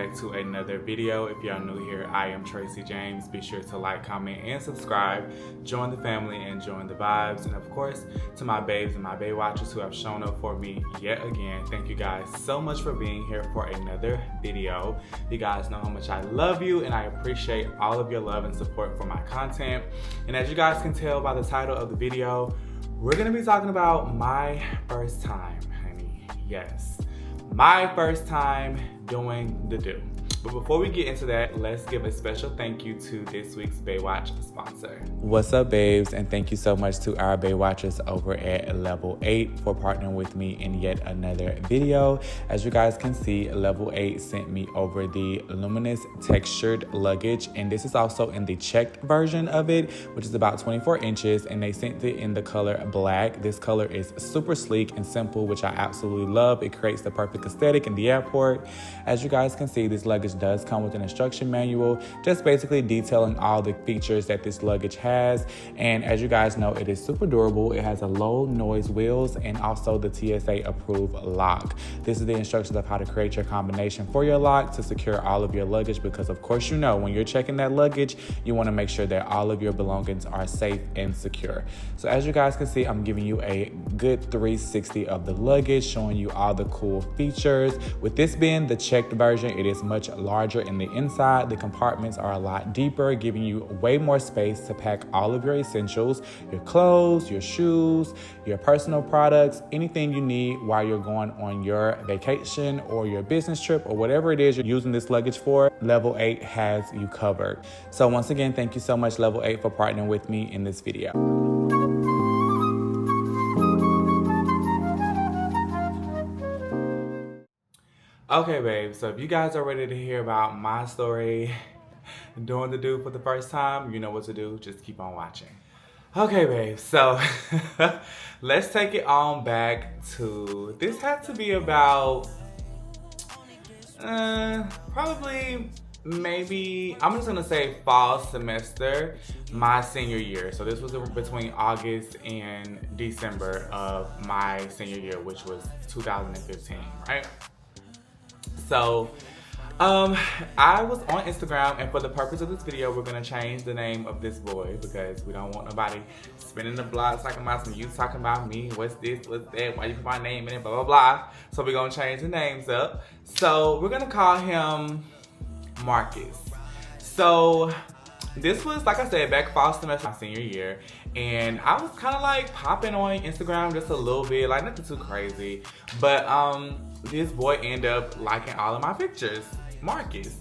back to another video. If y'all new here, I am Tracy James. Be sure to like, comment, and subscribe. Join the family and join the vibes. And of course, to my babes and my babe watchers who have shown up for me yet again, thank you guys so much for being here for another video. You guys know how much I love you and I appreciate all of your love and support for my content. And as you guys can tell by the title of the video, we're gonna be talking about my first time, honey. Yes, my first time doing the do. But before we get into that, let's give a special thank you to this week's Baywatch sponsor. What's up, babes? And thank you so much to our Baywatchers over at Level 8 for partnering with me in yet another video. As you guys can see, Level 8 sent me over the luminous textured luggage, and this is also in the checked version of it, which is about 24 inches, and they sent it in the color black. This color is super sleek and simple, which I absolutely love. It creates the perfect aesthetic in the airport. As you guys can see, this luggage does come with an instruction manual, just basically detailing all the features that this luggage has. And as you guys know, it is super durable. It has a low noise wheels and also the TSA approved lock. This is the instructions of how to create your combination for your lock to secure all of your luggage, because of course, you know, when you're checking that luggage, you want to make sure that all of your belongings are safe and secure. So as you guys can see, I'm giving you a good 360 of the luggage, showing you all the cool features. With this being the checked version, it is much larger in the inside. The compartments are a lot deeper, giving you way more space to pack all of your essentials, your clothes, your shoes, your personal products, anything you need while you're going on your vacation or your business trip or whatever it is you're using this luggage for. Level 8 has you covered. So once again, thank you so much, Level 8, for partnering with me in this video. Okay, babe, so if you guys are ready to hear about my story doing the do for the first time, you know what to do. Just keep on watching. Okay, babe, so let's take it on back to, this had to be about probably maybe, I'm just gonna say fall semester, my senior year. So this was between August and December of my senior year, which was 2015, right? So, I was on Instagram, and for the purpose of this video, we're gonna change the name of this boy because we don't want nobody spinning the block talking about some you talking about me, what's this, what's that, why you put my name in it, blah, blah, blah. So we're gonna change the names up. So we're gonna call him Marcus. So this was, like I said, back fall semester, my senior year, and I was kind of like popping on Instagram just a little bit, like nothing too crazy, but this boy ended up liking all of my pictures, Marcus.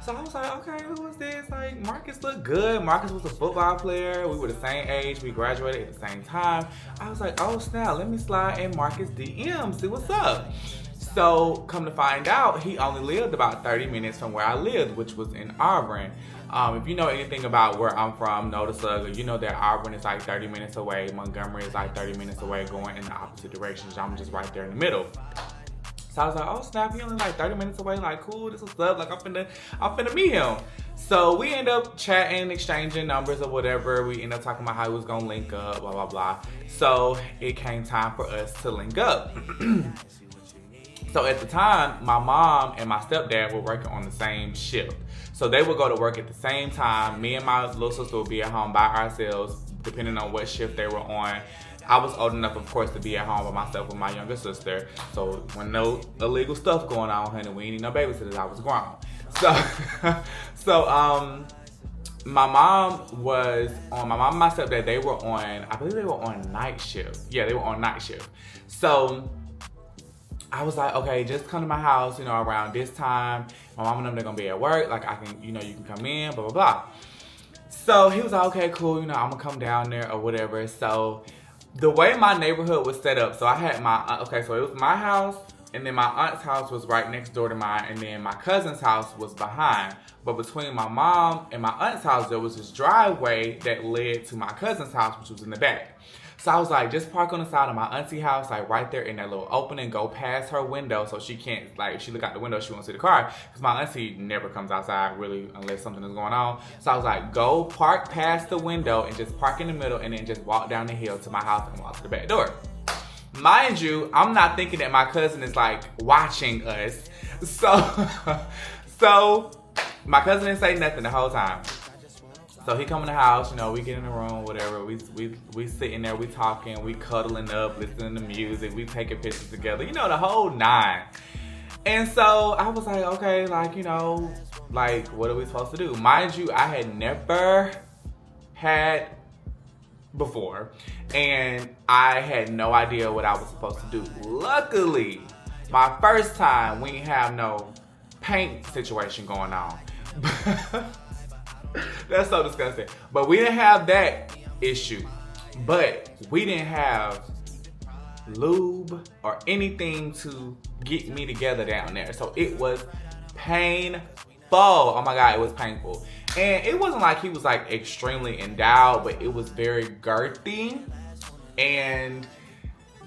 So I was like, okay, who is this? Like, Marcus looked good. Marcus was a football player. We were the same age. We graduated at the same time. I was like, oh snap, let me slide in Marcus DM, see what's up. So come to find out, he only lived about 30 minutes from where I lived, which was in Auburn. If you know anything about where I'm from, Noticeaga, you know that Auburn is like 30 minutes away. Montgomery is like 30 minutes away, going in the opposite directions. I'm just right there in the middle. So I was like, oh snap, he only like 30 minutes away, like cool, this is up, like I'm finna meet him. So we end up chatting, exchanging numbers or whatever. We end up talking about how we was gonna link up, blah, blah, blah. So it came time for us to link up. So at the time, my mom and my stepdad were working on the same shift. So they would go to work at the same time. Me and my little sister would be at home by ourselves, depending on what shift they were on. I was old enough, of course, to be at home by myself with my younger sister. So when no illegal stuff going on, honey, we ain't need no babysitters. I was grown. My mom and my stepdad, they were on, I believe they were on night shift. Yeah, they were on night shift. So I was like, okay, just come to my house, you know, around this time. My mom and them, they're gonna be at work. Like, I can, you know, you can come in, blah, blah, blah. So he was like, okay, cool, you know, I'm gonna come down there or whatever. So the way my neighborhood was set up, so I had my, okay, so it was my house, and then my aunt's house was right next door to mine, and then my cousin's house was behind. But between my mom and my aunt's house, there was this driveway that led to my cousin's house, which was in the back. So I was like, just park on the side of my auntie house, like right there in that little opening, go past her window so she can't, like, if she look out the window, she won't see the car. Because my auntie never comes outside, really, unless something is going on. So I was like, go park past the window and just park in the middle and then just walk down the hill to my house and walk to the back door. Mind you, I'm not thinking that my cousin is like watching us. So my cousin didn't say nothing the whole time. So he come in the house, you know, we get in the room, whatever. We sitting there, we talking, we cuddling up, listening to music, we taking pictures together, you know, the whole nine. And so I was like, okay, like, you know, like, what are we supposed to do? Mind you, I had never had before, and I had no idea what I was supposed to do. Luckily, my first time, we didn't have no paint situation going on. That's so disgusting. But we didn't have that issue. But we didn't have lube or anything to get me together down there. So it was painful. Oh my God, it was painful. And it wasn't like he was like extremely endowed, but it was very girthy. And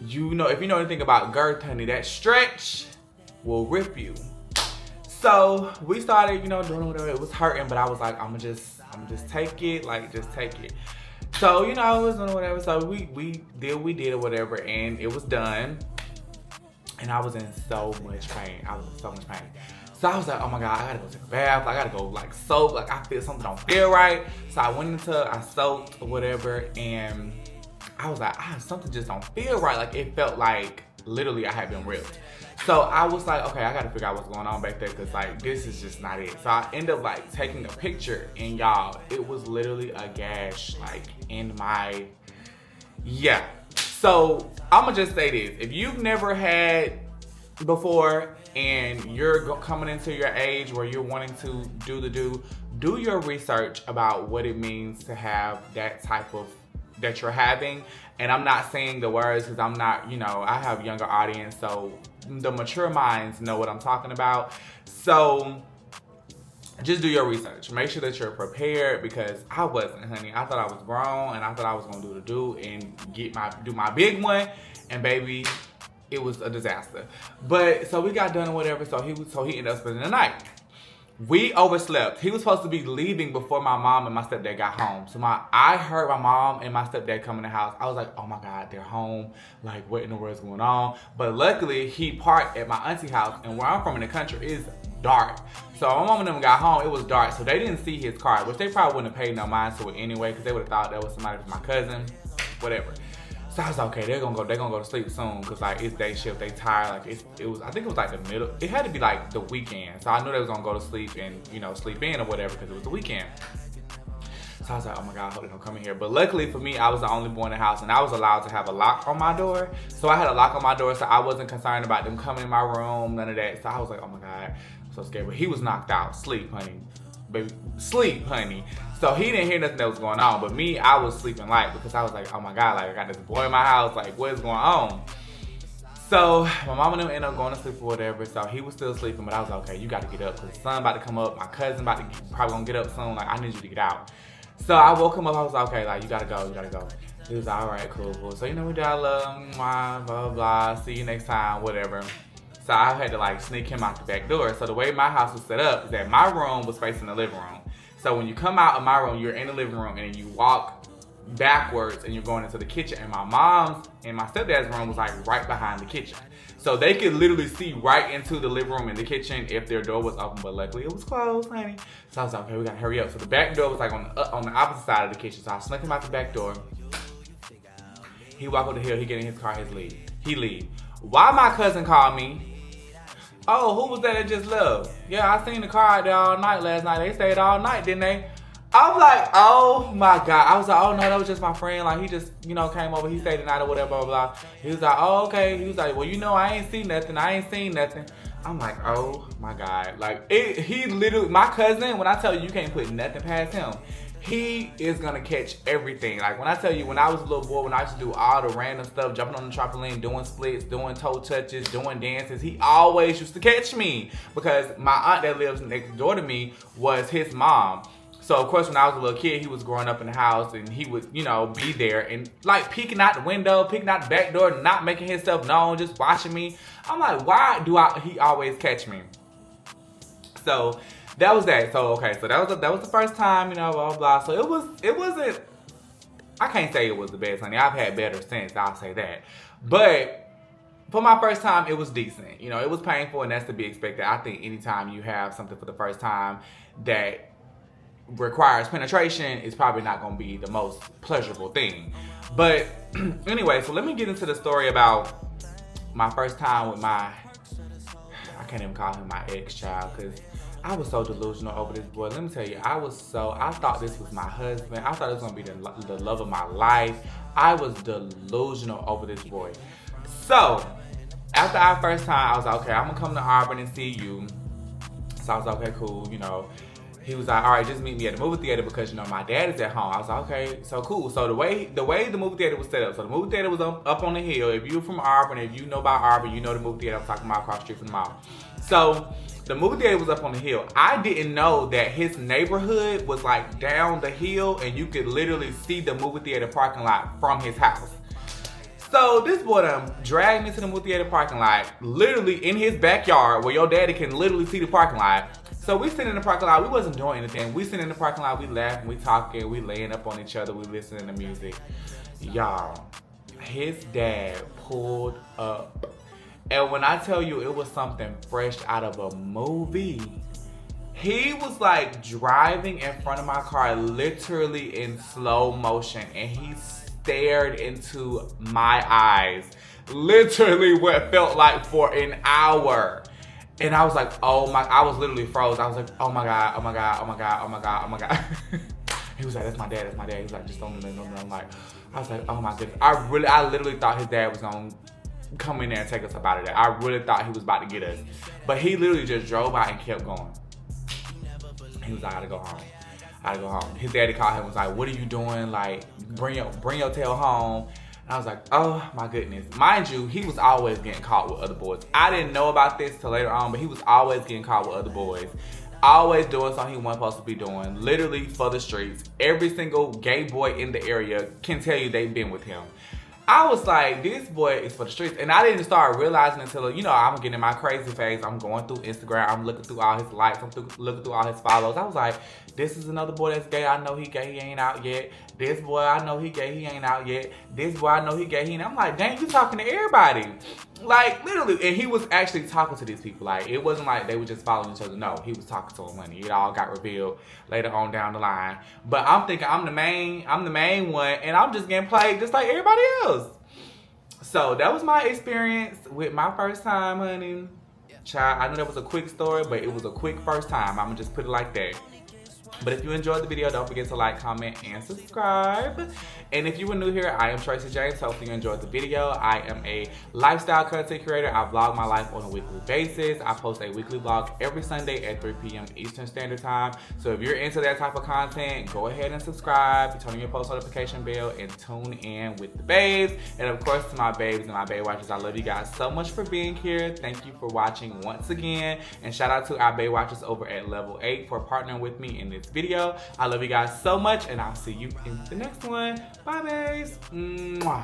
you know, if you know anything about girth, honey, that stretch will rip you. So we started, you know, doing whatever. It was hurting, but I was like, I'm gonna just take it, like, just take it. So, you know, I was doing whatever. So we did or whatever, and it was done. And I was in so much pain. So I was like, oh my God, I gotta go take a bath. I gotta go like soak. Like, I feel something don't feel right. So I soaked or whatever, and I was like, something just don't feel right. Like, it felt like literally I had been ripped. So I was like, okay, I gotta figure out what's going on back there, because like, this is just not it. So I ended up like taking a picture, and y'all, it was literally a gash like in my, yeah. So I'm gonna just say this. If you've never had before and you're coming into your age where you're wanting to do your research about what it means to have that type of, that you're having. And I'm not saying the words because I'm not, you know, I have younger audience, so the mature minds know what I'm talking about. So just do your research. Make sure that you're prepared, because I wasn't, honey. I thought I was grown, and I thought I was gonna do the do and do my big one, and baby, it was a disaster. But so we got done or whatever. So he ended up spending the night. We overslept. He was supposed to be leaving before my mom and my stepdad got home. So I heard my mom and my stepdad come in the house. I was like, oh my God, they're home. Like, what in the world's going on? But luckily, he parked at my auntie house, and where I'm from in the country is dark. So my mom and them got home, it was dark. So they didn't see his car, which they probably wouldn't have paid no mind to it anyway, because they would have thought that was somebody from my cousin, whatever. So I was like, okay, they're gonna go to sleep soon, because like, it's day shift, they tired. Like, I think it was like the middle, it had to be like the weekend. So I knew they was gonna go to sleep and, you know, sleep in or whatever, because it was the weekend. So I was like, oh my God, I hope they don't come in here. But luckily for me, I was the only boy in the house, and I was allowed to have a lock on my door. So I had a lock on my door, so I wasn't concerned about them coming in my room, none of that. So I was like, oh my God, I'm so scared. But he was knocked out, sleep, honey. Baby, sleep, honey. So he didn't hear nothing that was going on, but me, I was sleeping light, because I was like, oh my God, like, I got this boy in my house, like, what is going on? So my mom and them ended up going to sleep or whatever. So he was still sleeping, but I was like, okay, you got to get up, because the sun about to come up, my cousin probably gonna get up soon, like, I need you to get out. So I woke him up, I was like, okay, like, you gotta go. He was like, all right, cool. So, you know, we did our love, blah, blah, blah, see you next time, whatever. So I had to like sneak him out the back door. So the way my house was set up is that my room was facing the living room. So when you come out of my room, you're in the living room, and then you walk backwards and you're going into the kitchen. And my mom's and my stepdad's room was like right behind the kitchen. So they could literally see right into the living room and the kitchen if their door was open, but luckily it was closed, honey. So I was like, okay, we gotta hurry up. So the back door was like on the opposite side of the kitchen. So I snuck him out the back door. He walked up the hill, he get in his car, he leave. Why my cousin called me? Oh, who was that just left? Yeah, I seen the car out there all night last night. They stayed all night, didn't they? I'm like, oh my God. I was like, oh no, that was just my friend. Like, he just, you know, came over. He stayed the night or whatever, blah, blah, blah. He was like, oh, okay. He was like, well, you know, I ain't seen nothing. I'm like, oh my God. Like, he literally, my cousin, when I tell you can't put nothing past him, he is gonna catch everything. Like, when I tell you, when I was a little boy, when I used to do all the random stuff, jumping on the trampoline, doing splits, doing toe touches, doing dances, he always used to catch me, because my aunt that lives next door to me was his mom. So of course, when I was a little kid, he was growing up in the house, and he would, you know, be there and like peeking out the window, peeking out the back door, not making himself known, just watching me. I'm like, why do he always catch me? So that was that. So okay, so that was the first time, you know, blah, blah, blah. So it wasn't, I can't say it was the best, honey. I've had better since, I'll say that. But for my first time, it was decent. You know, it was painful, and that's to be expected. I think anytime you have something for the first time that requires penetration, it's probably not going to be the most pleasurable thing. But anyway, so let me get into the story about my first time with my, I can't even call him my ex-child, because I was so delusional over this boy. Let me tell you, I thought this was my husband. I thought it was going to be the love of my life. I was delusional over this boy. So, after our first time, I was like, okay, I'm going to come to Auburn and see you. So I was like, okay, cool, you know. He was like, all right, just meet me at the movie theater because, you know, my dad is at home. I was like, okay, so cool. So the way the movie theater was set up, so the movie theater was up on the hill. If you're from Auburn, if you know about Auburn, you know the movie theater I'm talking about across the street from the mall. So the movie theater was up on the hill. I didn't know that his neighborhood was like down the hill and you could literally see the movie theater parking lot from his house. So this boy dragged me to the movie theater parking lot, literally in his backyard where your daddy can literally see the parking lot. So we sitting in the parking lot, we wasn't doing anything. We sitting in the parking lot, we laughing, we talking, we laying up on each other, we listening to music. Y'all, his dad pulled up. And when I tell you it was something fresh out of a movie, he was like driving in front of my car literally in slow motion, and he stared into my eyes, literally what felt like for an hour. And I was like, oh my, I was literally froze. I was like, oh my God, oh my God, oh my God, oh my God, oh my God. He was like, that's my dad, that's my dad. He was like, just don't. I'm like, I was like, oh my goodness. I literally thought his dad was gonna come in there and take us up out of there. I really thought he was about to get us. But he literally just drove out and kept going. He was like, I gotta go home. I gotta go home. His daddy called him and was like, what are you doing? Like, bring your tail home. I was like, oh my goodness. Mind you, he was always getting caught with other boys. I didn't know about this till later on, but he was always getting caught with other boys. Always doing something he wasn't supposed to be doing, literally for the streets. Every single gay boy in the area can tell you they've been with him. I was like, this boy is for the streets. And I didn't start realizing until, you know, I'm getting in my crazy phase. I'm going through Instagram. I'm looking through all his likes. I'm looking through all his follows. I was like, this is another boy that's gay. I know he gay. He ain't out yet. This boy, I know he gay. He ain't out yet. This boy, I know he gay. He ain't. I'm like, dang, you talking to everybody. Like, literally. And he was actually talking to these people. Like, it wasn't like they were just following each other. No, he was talking to them. It all got revealed later on down the line. But I'm thinking I'm the main one. And I'm just getting played just like everybody else. So that was my experience with my first time, honey. Child, I know that was a quick story, but it was a quick first time. I'm gonna just put it like that. But if you enjoyed the video, don't forget to like, comment, and subscribe. And if you were new here, I am TracyJvmes. Hopefully you enjoyed the video. I am a lifestyle content creator. I vlog my life on a weekly basis. I post a weekly vlog every Sunday at 3 p.m. Eastern Standard Time. So if you're into that type of content, go ahead and subscribe, turn on your post notification bell, and tune in with the babes. And of course, to my babes and my babe watchers, I love you guys so much for being here. Thank you for watching once again. And shout out to our babe watchers over at Level 8 for partnering with me in this video. I love you guys so much, and I'll see you in the next one. Bye, babes. Mwah.